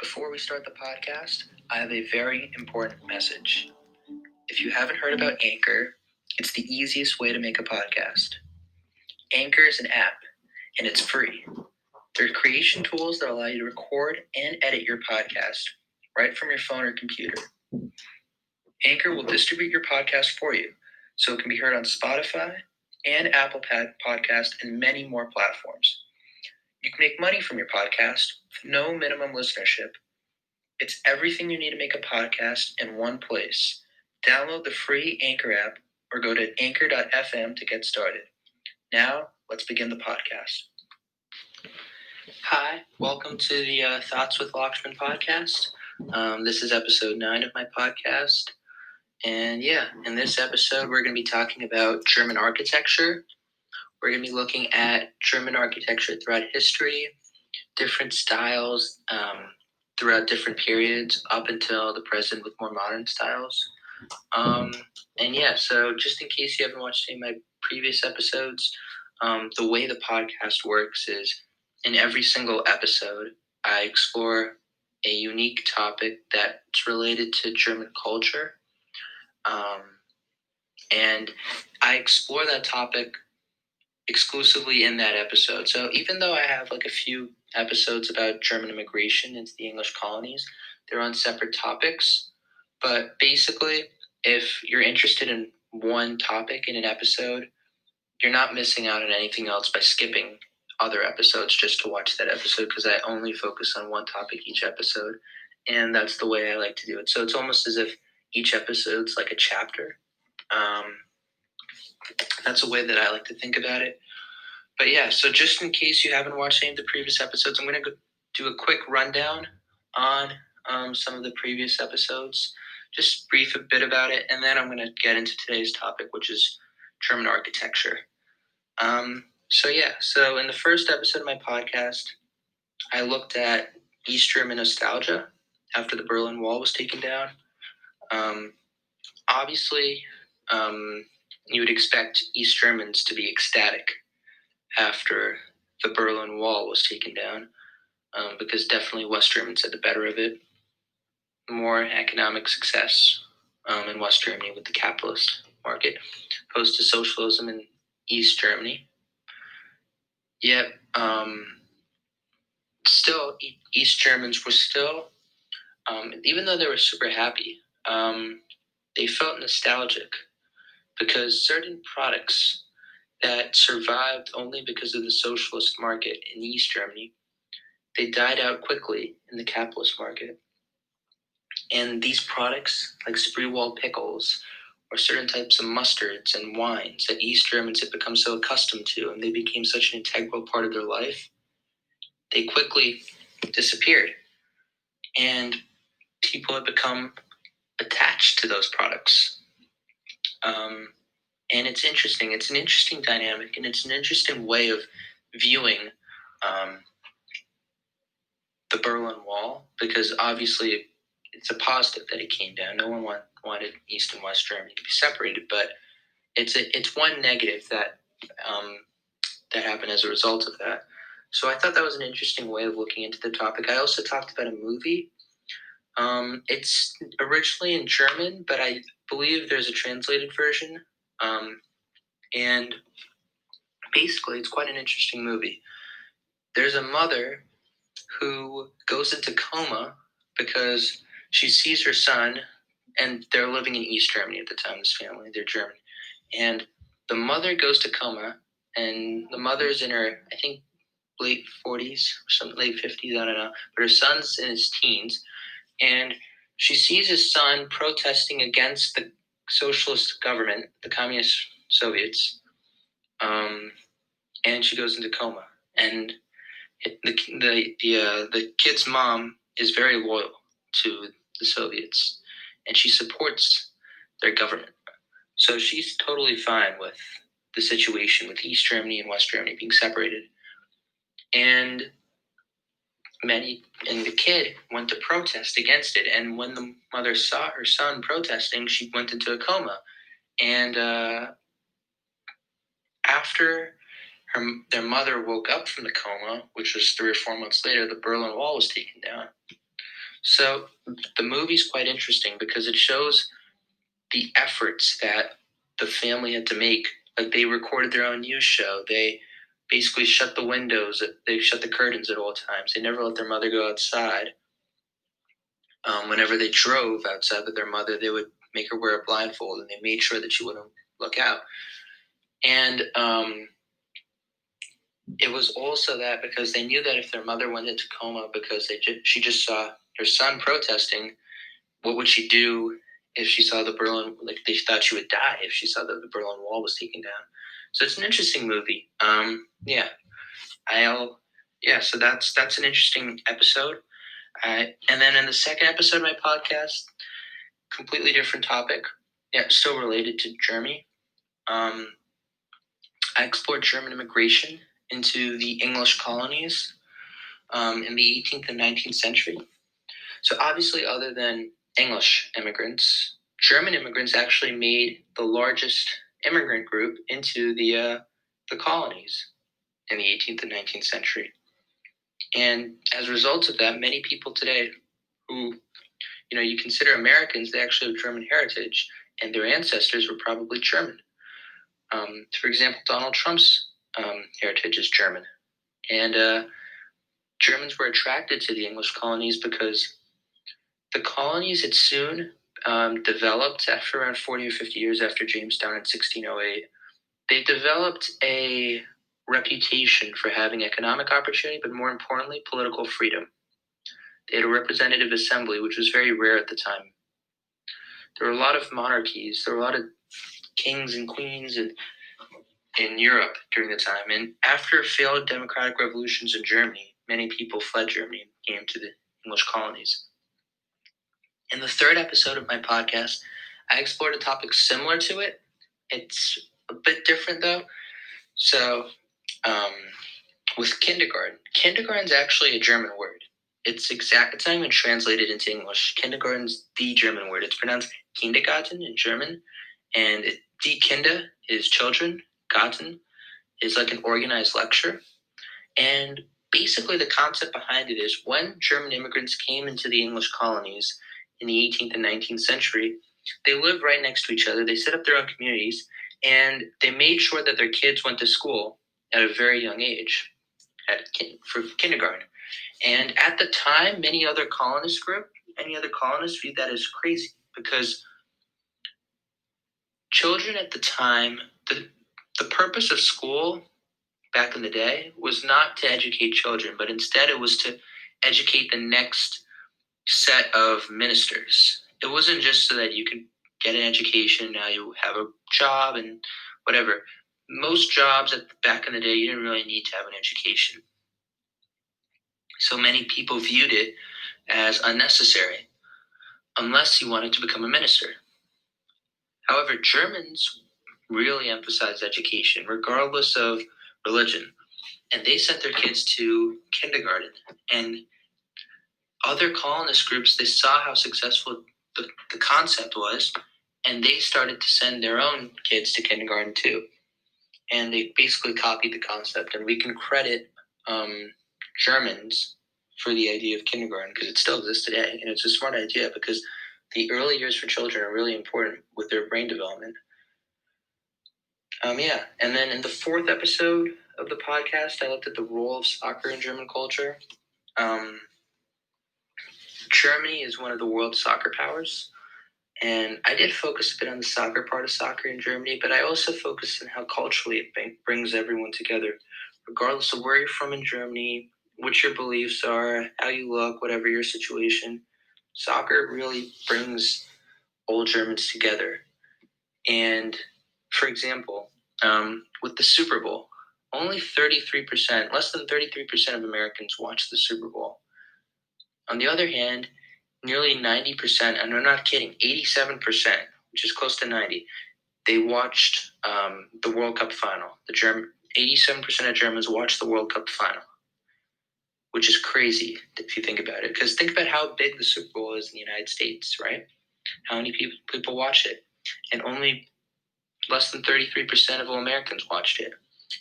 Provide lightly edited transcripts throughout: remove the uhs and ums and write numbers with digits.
Before we start the podcast, I have a very important message. If you haven't heard about Anchor, it's the easiest way to make a podcast. Anchor is an app, and it's free. There are creation tools that allow you to record and edit your podcast right from your phone or computer. Anchor will distribute your podcast for you, so it can be heard on Spotify and Apple Podcast and many more platforms. You can make money from your podcast with no minimum listenership. It's everything you need to make a podcast in one place. Download the free Anchor app or go to anchor.fm to get started. Now, let's begin the podcast. Hi, welcome to the Thoughts with Lakshman podcast. This is episode 9 of my podcast. And in this episode, we're going to be talking about German architecture. We're going to be looking at German architecture throughout history, different styles, throughout different periods up until the present with more modern styles. So just in case you haven't watched any of my previous episodes, the way the podcast works is in every single episode, I explore a unique topic that's related to German culture. And I explore that topic exclusively in that episode. So even though I have like a few episodes about German immigration into the English colonies, they're on separate topics. But basically, if you're interested in one topic in an episode, you're not missing out on anything else by skipping other episodes just to watch that episode, because I only focus on one topic each episode. And that's the way I like to do it. So it's almost as if each episode's like a chapter. That's a way that I like to think about it. But so just in case you haven't watched any of the previous episodes, I'm going to do a quick rundown on some of the previous episodes, just brief a bit about it, and then I'm going to get into today's topic, which is German architecture. So in the first episode of my podcast, I looked at East German nostalgia after the Berlin Wall was taken down. Obviously, you would expect East Germans to be ecstatic after the Berlin Wall was taken down, because definitely West Germans had the better of it. More economic success in West Germany with the capitalist market, opposed to socialism in East Germany. Yet, still, East Germans were still, even though they were super happy, they felt nostalgic because certain products that survived only because of the socialist market in East Germany, they died out quickly in the capitalist market. And these products, like spree-wall pickles, or certain types of mustards and wines that East Germans had become so accustomed to, and they became such an integral part of their life, they quickly disappeared. And people had become attached to those products. And it's interesting. It's an interesting dynamic, and it's an interesting way of viewing the Berlin Wall, because obviously it's a positive that it came down. No one wanted East and West Germany to be separated, but it's one negative that happened as a result of that. So I thought that was an interesting way of looking into the topic. I also talked about a movie. It's originally in German, but I believe there's a translated version. And basically, it's quite an interesting movie. There's a mother who goes into coma because she sees her son, and they're living in East Germany at the time, this family, they're German. And the mother goes to coma, and the mother's in her, I think, late 40s or something, late 50s, I don't know. But her son's in his teens, and she sees his son protesting against the socialist government, the communist Soviets, and she goes into coma. And the kid's mom is very loyal to the Soviets, and she supports their government. So she's totally fine with the situation with East Germany and West Germany being separated. And the kid went to protest against it. And when the mother saw her son protesting, she went into a coma. And after their mother woke up from the coma, which was 3 or 4 months later. The Berlin Wall was taken down. So the movie's quite interesting because it shows the efforts that the family had to make. Like, they recorded their own news show. They basically shut the windows. They shut the curtains at all times. They never let their mother go outside. Whenever they drove outside with their mother, they would make her wear a blindfold, and they made sure that she wouldn't look out. And it was also that because they knew that if their mother went into coma because she just saw her son protesting, what would she do if she saw the Berlin? Like, they thought she would die if she saw that the Berlin Wall was taken down. So it's an interesting movie. So that's an interesting episode. And then in the second episode of my podcast, completely different topic. Yeah, still related to Germany. I explored German immigration into the English colonies in the 18th and 19th century. So obviously, other than English immigrants, German immigrants actually made the largest immigrant group into the colonies in the 18th and 19th century. And as a result of that, many people today who, you consider Americans, they actually have German heritage, and their ancestors were probably German. For example, Donald Trump's heritage is German. And Germans were attracted to the English colonies because the colonies had soon developed after around 40 or 50 years after Jamestown in 1608. They developed a reputation for having economic opportunity, but more importantly, political freedom. They had a representative assembly, which was very rare at the time. There were a lot of monarchies. There were a lot of kings and queens in Europe during the time. And after failed democratic revolutions in Germany, many people fled Germany and came to the English colonies. In the third episode of my podcast, I explored a topic similar to it. It's a bit different, though. So, with kindergarten. Kindergarten's actually a German word. It's not even translated into English. Kindergarten's the German word. It's pronounced Kindergarten in German, and die Kinder is children. Garten is like an organized lecture. And basically the concept behind it is when German immigrants came into the English colonies in the 18th and 19th century, they lived right next to each other. They set up their own communities, and they made sure that their kids went to school at a very young age for kindergarten. And at the time, any other colonists viewed that as crazy because children at the time, the purpose of school back in the day was not to educate children, but instead it was to educate the next set of ministers. It wasn't just so that you could get an education, now you have a job and whatever. Most jobs back in the day, you didn't really need to have an education. So many people viewed it as unnecessary, unless you wanted to become a minister. However, Germans really emphasized education, regardless of religion. And they sent their kids to kindergarten. And other colonist groups, they saw how successful the concept was, and they started to send their own kids to kindergarten too. And they basically copied the concept. And we can credit Germans for the idea of kindergarten because it still exists today. And it's a smart idea because the early years for children are really important with their brain development. And then in the fourth episode of the podcast, I looked at the role of soccer in German culture. Germany is one of the world's soccer powers, and I did focus a bit on the soccer part of soccer in Germany, but I also focused on how culturally it brings everyone together, regardless of where you're from in Germany, what your beliefs are, how you look, whatever your situation. Soccer really brings all Germans together. And for example, with the Super Bowl, less than 33% of Americans watch the Super Bowl. On the other hand, nearly 90%, and I'm not kidding, 87%, which is close to 90, they watched the World Cup final. 87% of Germans watched the World Cup final, which is crazy if you think about it. Because think about how big the Super Bowl is in the United States, right? How many people watch it? And only less than 33% of all Americans watched it.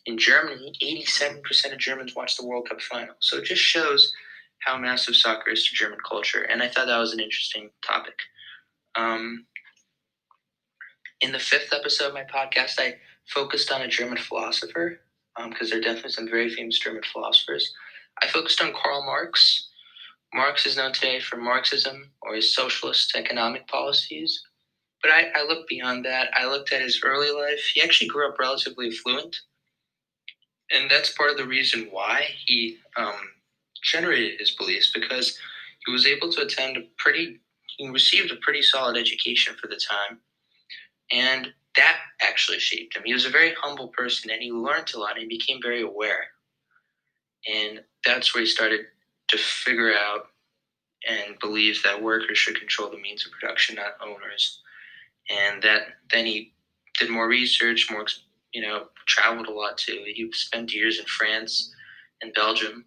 In Germany, 87% of Germans watch the World Cup final. So it just shows how massive soccer is to German culture. And I thought that was an interesting topic. In the 5th episode of my podcast, I focused on a German philosopher, because there are definitely some very famous German philosophers. I focused on Karl Marx. Marx is known today for Marxism or his socialist economic policies. But I looked beyond that. I looked at his early life. He actually grew up relatively affluent. And that's part of the reason why he generated his beliefs, because he was able to he received a pretty solid education for the time. And that actually shaped him. He was a very humble person, and he learned a lot, and he became very aware. And that's where he started to figure out and believe that workers should control the means of production, not owners. And that then he did more research, traveled a lot too. He spent years in France and Belgium,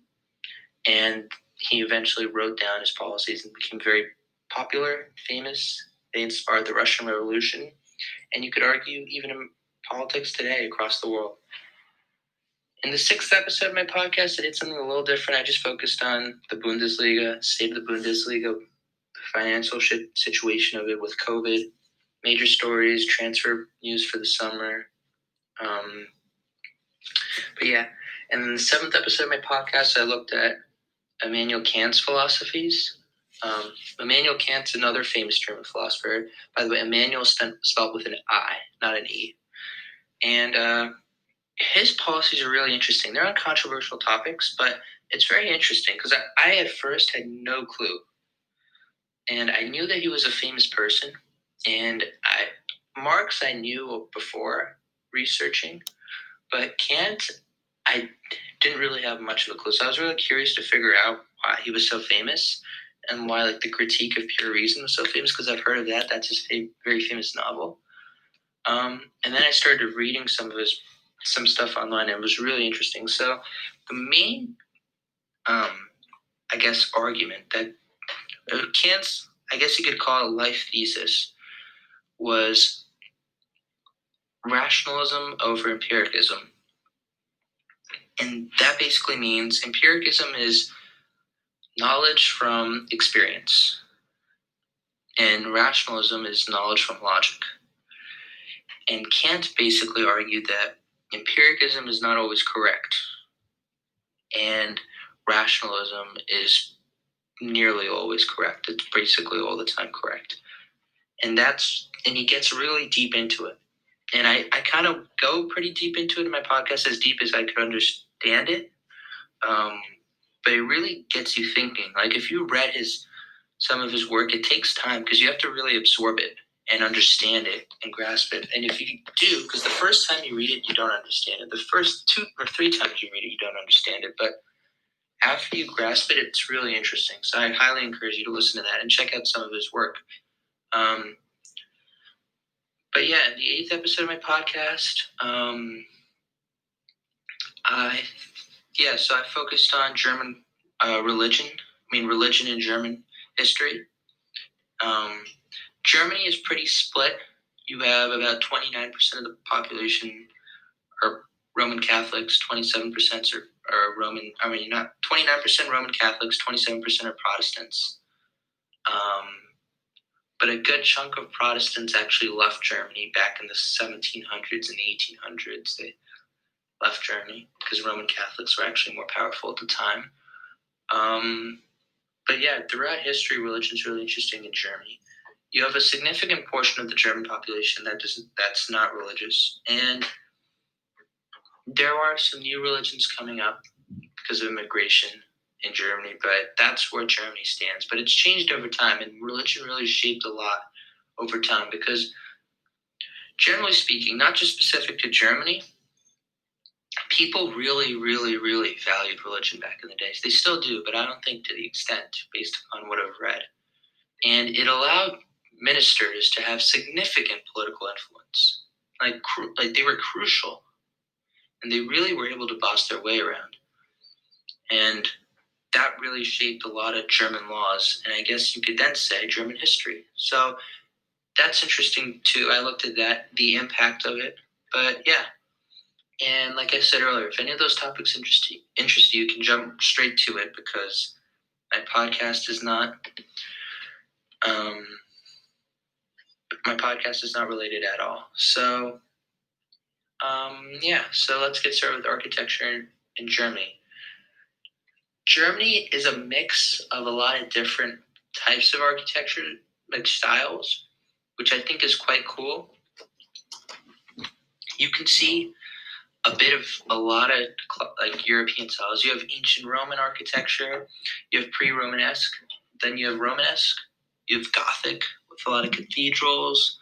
and he eventually wrote down his policies and became very popular, famous. They inspired the Russian Revolution, and you could argue even in politics today across the world. In the 6th episode of my podcast, I did something a little different. I just focused on the Bundesliga, state of the Bundesliga, the financial situation of it with COVID, major stories, transfer news for the summer. But yeah, and in the 7th episode of my podcast, I looked at Immanuel Kant's philosophies. Immanuel Kant's another famous German philosopher. By the way, Immanuel spelled with an I, not an E. And his policies are really interesting. They're on controversial topics, but it's very interesting because I at first had no clue. And I knew that he was a famous person. And Marx I knew before researching, but Kant, I didn't really have much of a clue. So I was really curious to figure out why he was so famous and why the Critique of Pure Reason was so famous, because I've heard of that. That's his very famous novel. And then I started reading some stuff online, and it was really interesting. So the main, argument that Kant's, I guess you could call it life thesis, was rationalism over empiricism. And that basically means empiricism is knowledge from experience, and rationalism is knowledge from logic. And Kant basically argued that empiricism is not always correct, and rationalism is nearly always correct. It's basically all the time correct. And he gets really deep into it. And I kind of go pretty deep into it in my podcast, as deep as I could understand it. But it really gets you thinking. If you read some of his work, it takes time because you have to really absorb it and understand it and grasp it. And if you do, because the first time you read it, you don't understand it. The first 2 or 3 times you read it, you don't understand it. But after you grasp it, it's really interesting. So I highly encourage you to listen to that and check out some of his work. But yeah, in the 8th episode of my podcast, so I focused on German religion. Religion in German history. Germany is pretty split. You have about 29% of the population are Roman Catholics, 27% are Roman. 29% Roman Catholics, 27% are Protestants. But a good chunk of Protestants actually left Germany back in the 1700s and 1800s. They left Germany because Roman Catholics were actually more powerful at the time. But yeah, throughout history, religion is really interesting in Germany. You have a significant portion of the German population that's not religious, and there are some new religions coming up because of immigration in Germany, but that's where Germany stands. But it's changed over time, and religion really shaped a lot over time because, generally speaking, not just specific to Germany, people really, really, really valued religion back in the days. They still do, but I don't think to the extent based upon what I've read. And it allowed ministers to have significant political influence. They were crucial, and they really were able to boss their way around. And that really shaped a lot of German laws, and I guess you could then say German history. So that's interesting too. I looked at that, the impact of it. But yeah, And like I said earlier, if any of those topics interest you, you can jump straight to it because my podcast is not um, related at all. So so let's get started with architecture in Germany. Germany is a mix of a lot of different types of architecture, like styles, which I think is quite cool. You can see a bit of a lot of like European styles. You have ancient Roman architecture, you have pre-Romanesque, then you have Romanesque, you have Gothic with a lot of cathedrals,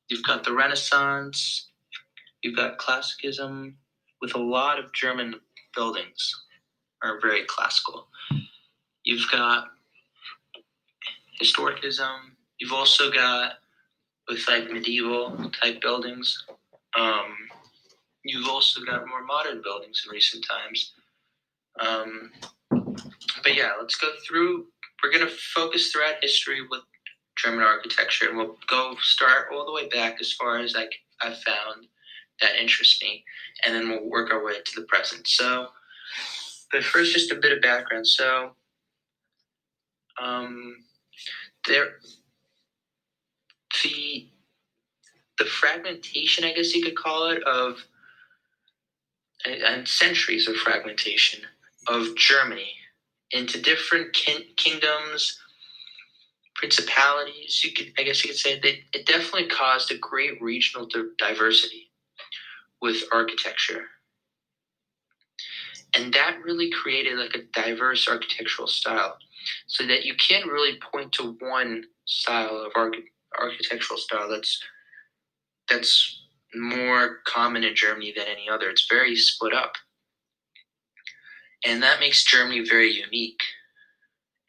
you've got the Renaissance, you've got Classicism with a lot of German buildings are very classical. You've got Historicism. You've also got with like medieval type buildings. You've also got more modern buildings in recent times. But yeah, let's go through. We're going to focus throughout history with German architecture, and we'll go start all the way back as far as I've found that interests me, and then we'll work our way to the present. So, but first, just a bit of background. So, there, the fragmentation, I guess you could call it, of and centuries of fragmentation of Germany into different kingdoms, principalities. I guess you could say that it definitely caused a great regional diversity with architecture, and that really created like a diverse architectural style, so that you can't really point to one style of architectural style that's more common in Germany than any other. It's very split up, and that makes Germany very unique.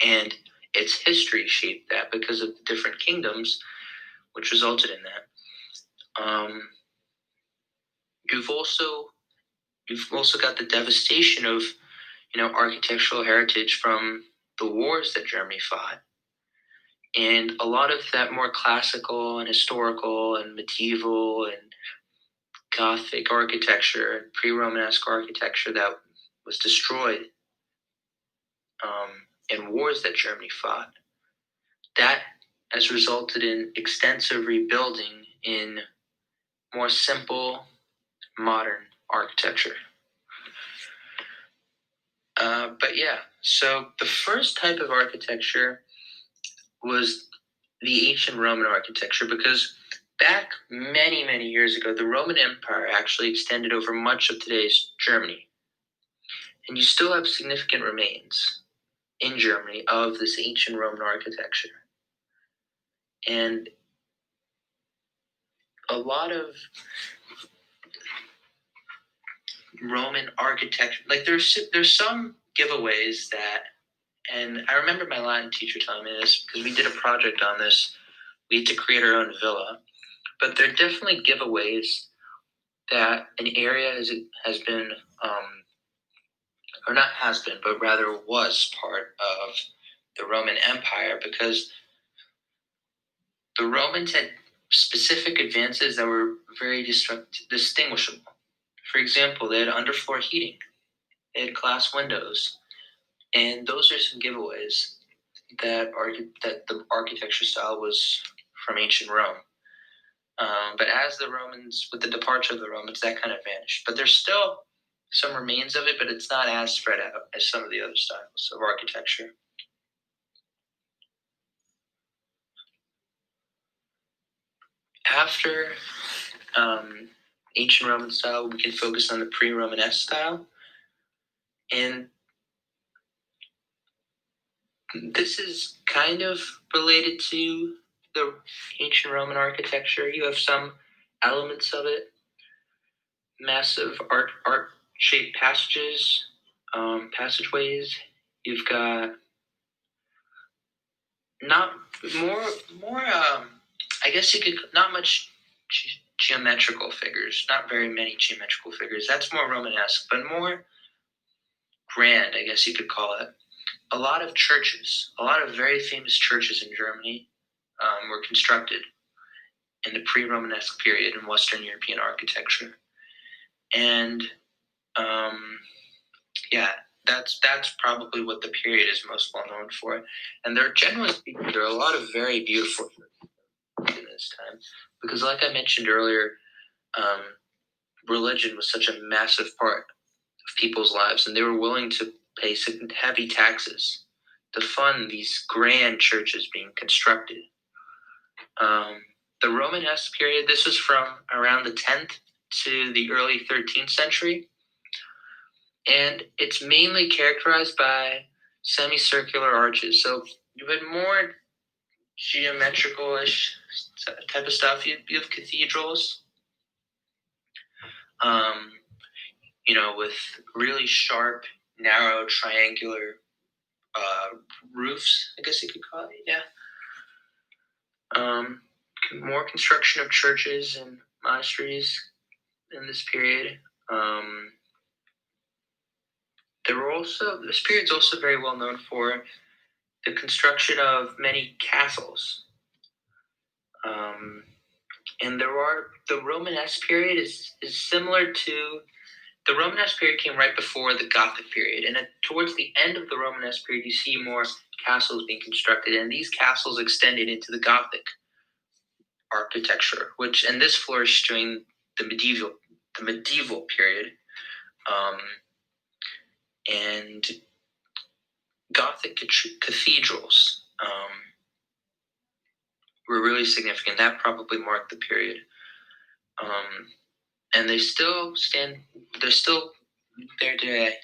And its history shaped that because of the different kingdoms, which resulted in that. You've also got the devastation of architectural heritage from the wars that Germany fought, and a lot of that more classical and historical and medieval and Gothic architecture and pre-Romanesque architecture that was destroyed in wars that Germany fought. That has resulted in extensive rebuilding in more simple, modern architecture. So the first type of architecture was the ancient Roman architecture, because back many, many years ago, the Roman Empire actually extended over much of today's Germany. And you still have significant remains in Germany of this ancient Roman architecture. And a lot of Roman architecture, like there's some giveaways that, and I remember my Latin teacher telling me this because we did a project on this. We had to create our own villa, but there are definitely giveaways that an area has been, or not has been, but rather was part of the Roman Empire, because the Romans had specific advances that were very distinguishable. For example, they had underfloor heating, they had glass windows, and those are some giveaways that the architecture style was from ancient Rome. But with the departure of the Romans, that kind of vanished. But there's still some remains of it, but it's not as spread out as some of the other styles of architecture. After ancient Roman style, we can focus on the pre-Romanesque style. And this is kind of related to the ancient Roman architecture. You have some elements of it, massive art-shaped passageways. You've got not more. I guess you could not much geometrical figures. Not very many geometrical figures. That's more Romanesque, but more grand, I guess you could call it. A lot of churches, a lot of very famous churches in Germany, were constructed in the pre-Romanesque period in Western European architecture. And that's probably what the period is most well known for. And generally speaking, there are a lot of very beautiful things in this time, because, like I mentioned earlier, religion was such a massive part of people's lives, and they were willing to pay heavy taxes to fund these grand churches being constructed. The Romanesque period, this was from around the 10th to the early 13th century, and it's mainly characterized by semicircular arches. So you had more geometrical-ish type of stuff. You have cathedrals, with really sharp, narrow, triangular roofs, I guess you could call it, yeah. More construction of churches and monasteries in this period. This period is also very well known for the construction of many castles. And the Romanesque period is similar to the Romanesque period came right before the Gothic period, and towards the end of the Romanesque period, you see more castles being constructed, and these castles extended into the Gothic architecture, and this flourished during the medieval period, and Gothic cathedrals were really significant. That probably marked the period, and they still stand. They're still there today.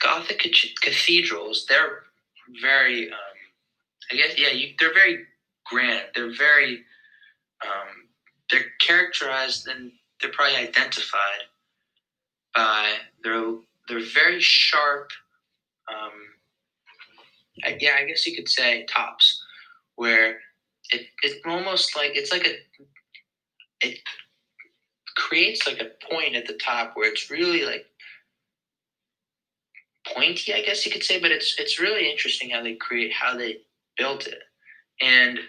Gothic cathedrals, they're very, they're very grand. They're characterized, and they're probably identified by their very sharp, I guess you could say tops, where it's almost like it creates like a point at the top where it's really like pointy, I guess you could say, but it's really interesting how they built it. And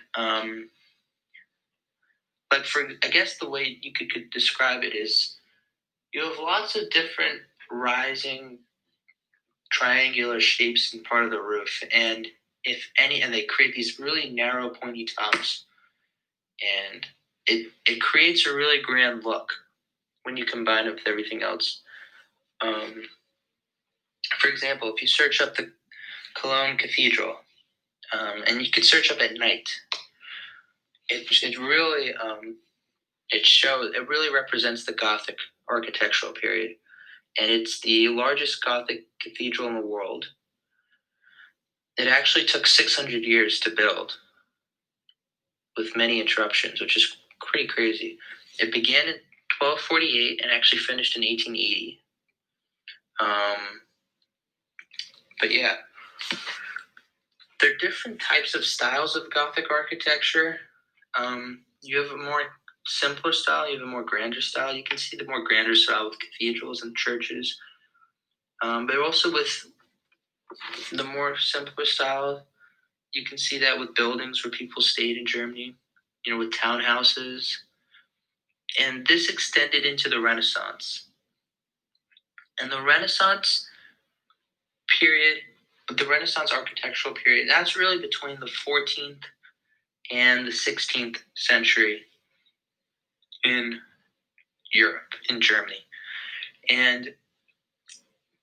I guess the way you could describe it is you have lots of different rising triangular shapes in part of the roof, and they create these really narrow pointy tops, and it creates a really grand look when you combine it with everything else. For example, if you search up the Cologne Cathedral, and you could search up at night, it really it really represents the Gothic architectural period, and it's the largest Gothic cathedral in the world. It actually took 600 years to build, with many interruptions, which is pretty crazy. It began in 1248 and actually finished in 1880. But yeah, there are different types of styles of Gothic architecture. You have a more simpler style, you have a more grander style. You can see the more grander style with cathedrals and churches. But also with the more simpler style, you can see that with buildings where people stayed in Germany, with townhouses. And this extended into the Renaissance. And the Renaissance period, the Renaissance architectural period, that's really between the 14th and the 16th century in Europe, in Germany. And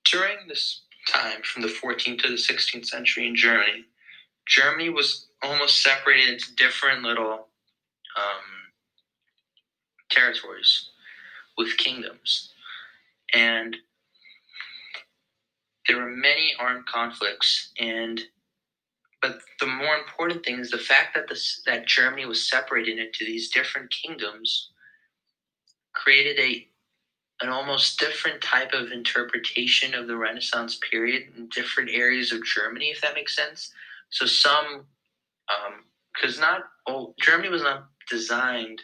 during this time, from the 14th to the 16th century in Germany was almost separated into different little territories with kingdoms. And there were many armed conflicts, but the more important thing is the fact that Germany was separated into these different kingdoms created an almost different type of interpretation of the Renaissance period in different areas of Germany, if that makes sense. So because Germany was not designed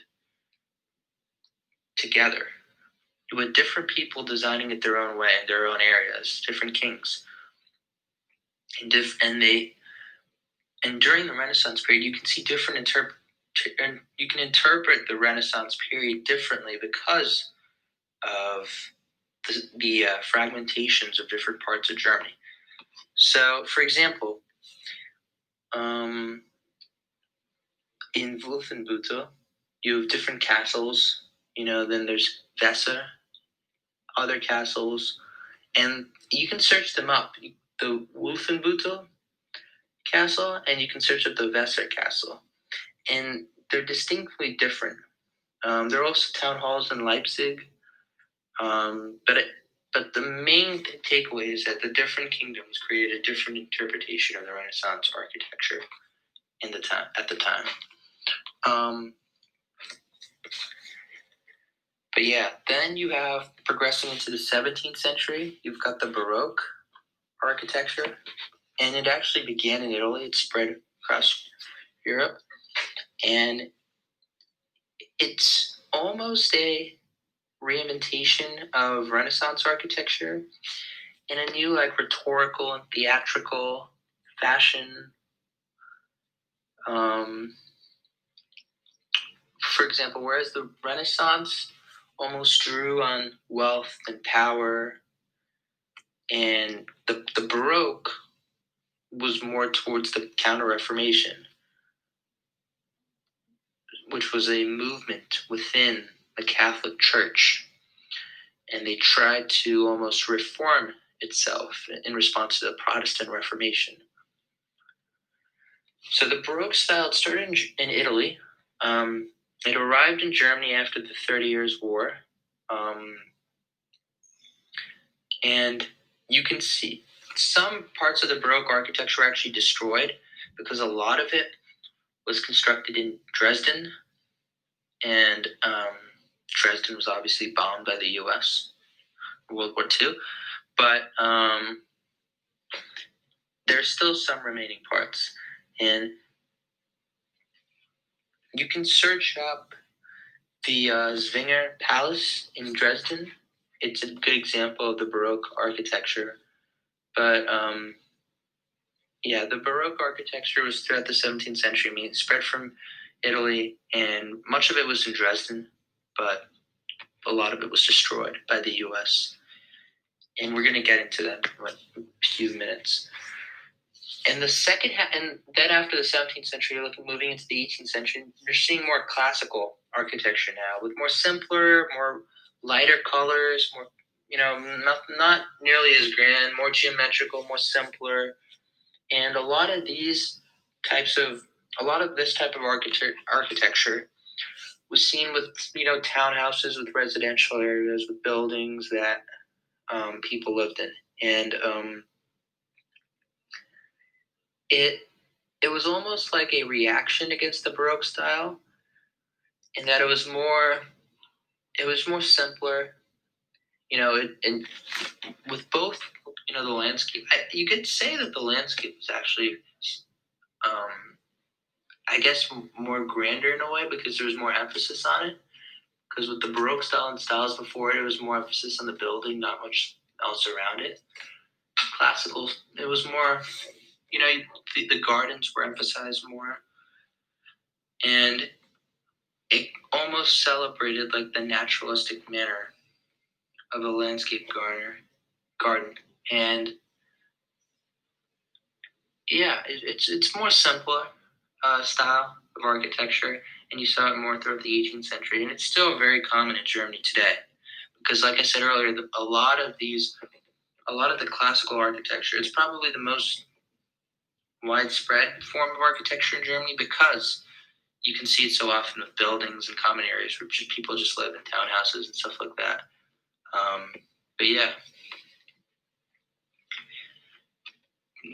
together. You had different people designing it their own way in their own areas, different kings, and during the Renaissance period, you can see you can interpret the Renaissance period differently because of the fragmentations of different parts of Germany. So, for example, in Wolfenbüttel, you have different castles. Then there's Wesser, other castles, and you can search them up. The Wolfenbüttel castle, and you can search up the Wesser castle, and they're distinctly different. There are also town halls in Leipzig, but the main takeaway is that the different kingdoms created a different interpretation of the Renaissance architecture at the time. But yeah, then you have progressing into the 17th century. You've got the Baroque architecture, and it actually began in Italy. It spread across Europe, and it's almost a reinventation of Renaissance architecture in a new, rhetorical and theatrical fashion. For example, whereas the Renaissance almost drew on wealth and power, and the Baroque was more towards the Counter-Reformation, which was a movement within the Catholic Church, and they tried to almost reform itself in response to the Protestant Reformation. So the Baroque style started in Italy. It arrived in Germany after the 30 Years' War. And you can see some parts of the Baroque architecture were actually destroyed because a lot of it was constructed in Dresden. And Dresden was obviously bombed by the U.S. in World War II. But there's still some remaining parts. And you can search up the Zwinger Palace in Dresden. It's a good example of the Baroque architecture. But the Baroque architecture was throughout the 17th century. I mean, it spread from Italy, and much of it was in Dresden, but a lot of it was destroyed by the U.S. And we're going to get into that in a few minutes. And the second and then after the 17th century, you're moving into the 18th century. You're seeing more classical architecture now, with more simpler, more lighter colors, more not nearly as grand, more geometrical, more simpler. And a lot of this type of architecture was seen with townhouses, with residential areas, with buildings that people lived in, and it was almost like a reaction against the Baroque style, in that it was more simpler, and with both, the landscape. You could say that the landscape was actually, I guess, more grander in a way, because there was more emphasis on it. Because with the Baroque style and styles before it, it was more emphasis on the building, not much else around it. Classical, it was more, the gardens were emphasized more, and it almost celebrated the naturalistic manner of a landscape garden. And it's more simpler style of architecture, and you saw it more throughout the 18th century, and it's still very common in Germany today. Because, like I said earlier, a lot of the classical architecture is probably the most widespread form of architecture in Germany, because you can see it so often with buildings and common areas where people just live in townhouses and stuff like that. But yeah.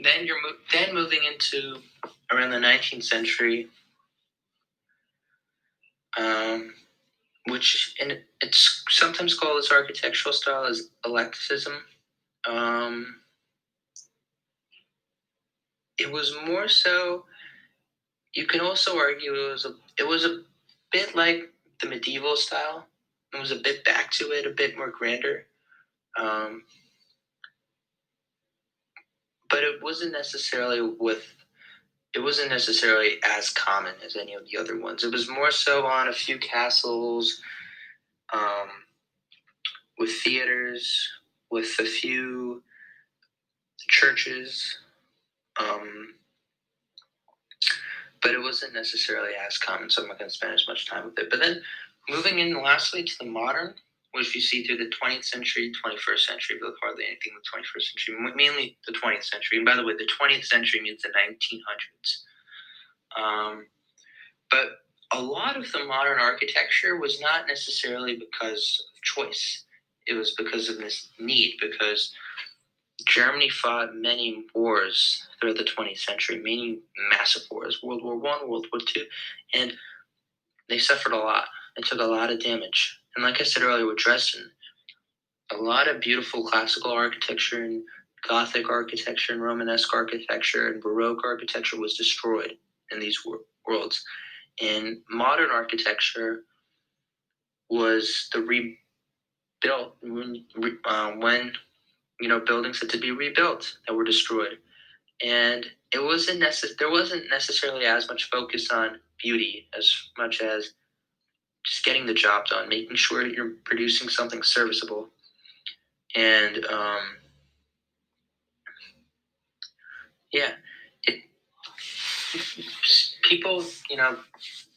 Then you're moving into around the 19th century, which it's sometimes called this architectural style as eclecticism. It was more so. You can also argue it was a bit like the medieval style. It was a bit back to it, a bit more grander. But it wasn't necessarily as common as any of the other ones. It was more so on a few castles, with theaters, with a few churches, but it wasn't necessarily as common, so I'm not going to spend as much time with it. But then moving in lastly to the modern, which you see through the 20th century, 21st century, but hardly anything in the 21st century, mainly the 20th century. And by the way, the 20th century means the 1900s. But a lot of the modern architecture was not necessarily because of choice. It was because of this need, because Germany fought many wars throughout the 20th century, many massive wars, World War I, World War II, and they suffered a lot. They took a lot of damage. And like I said earlier with Dresden, a lot of beautiful classical architecture and Gothic architecture and Romanesque architecture and Baroque architecture was destroyed in these worlds. And modern architecture was the rebuilt when buildings had to be rebuilt that were destroyed. And there wasn't necessarily as much focus on beauty as much as just getting the job done, making sure you're producing something serviceable. And people,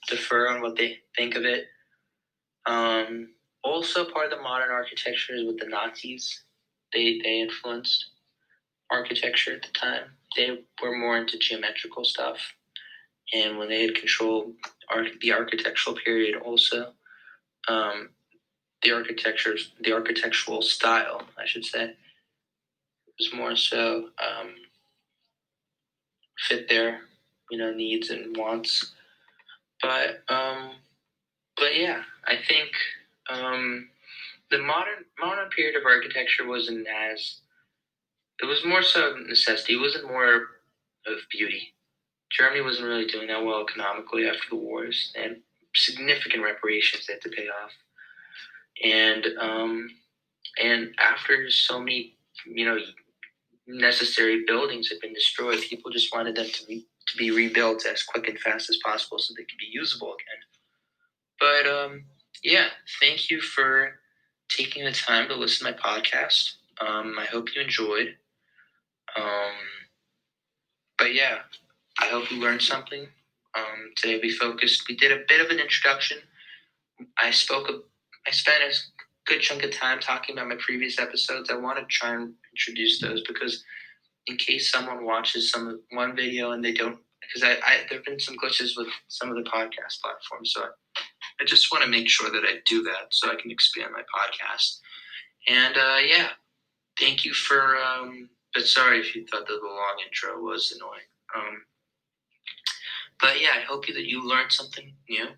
defer on what they think of it. Also, part of the modern architecture is with the Nazis. They influenced architecture at the time. They were more into geometrical stuff, and when they had controlled the architectural period, also the architectural style, I should say, was more so fit their needs and wants. But yeah, I think the modern period of architecture wasn't as, it was more so necessity. It wasn't more of beauty. Germany wasn't really doing that well economically after the wars, and significant reparations they had to pay off. And after so many necessary buildings had been destroyed, people just wanted them to be rebuilt as quick and fast as possible so they could be usable again. But yeah, thank you for taking the time to listen to my podcast. I hope you enjoyed. But yeah, I hope you learned something. Today we did a bit of an introduction. I spent a good chunk of time talking about my previous episodes. I want to try and introduce those because in case someone watches one video and they don't, because there have been some glitches with some of the podcast platforms, so I just want to make sure that I do that so I can expand my podcast. And yeah, thank you for. But sorry if you thought that the long intro was annoying. But yeah, I hope that you learned something new.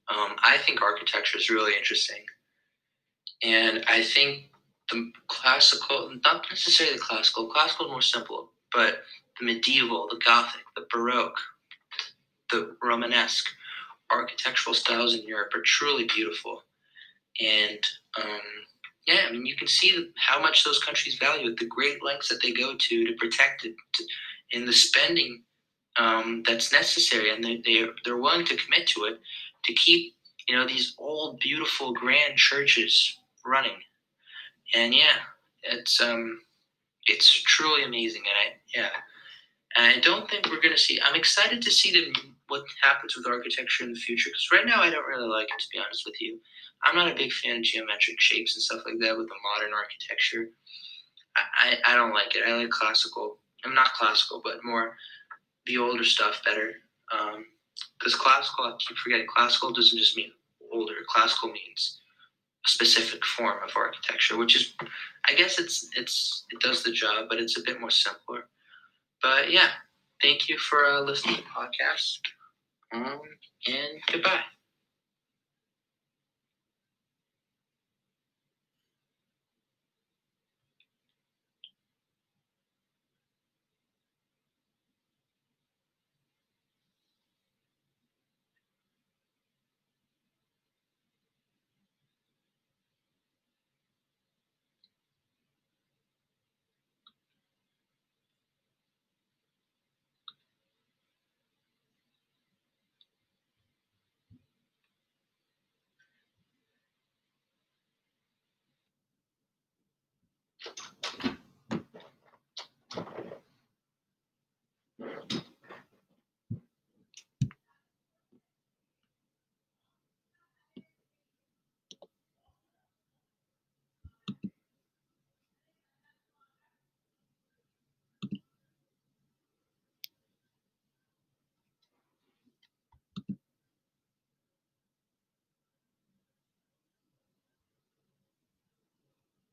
I think architecture is really interesting, and I think the classical, not necessarily the classical is more simple, but the medieval, the Gothic, the Baroque, the Romanesque architectural styles in Europe are truly beautiful. And yeah, I mean, you can see how much those countries value it, the great lengths that they go to protect it, and the spending that's necessary, and they're willing to commit to it to keep these old, beautiful, grand churches running. And yeah, it's truly amazing. And I don't think we're going to see. I'm excited to see what happens with architecture in the future, because right now I don't really like it, to be honest with you. I'm not a big fan of geometric shapes and stuff like that with the modern architecture. I don't like it. I like classical. I'm not classical, but more the older stuff better. Because classical, I keep forgetting, classical doesn't just mean older. Classical means a specific form of architecture, which is, I guess it does the job, but it's a bit more simpler. But yeah, thank you for listening to the podcast, and goodbye.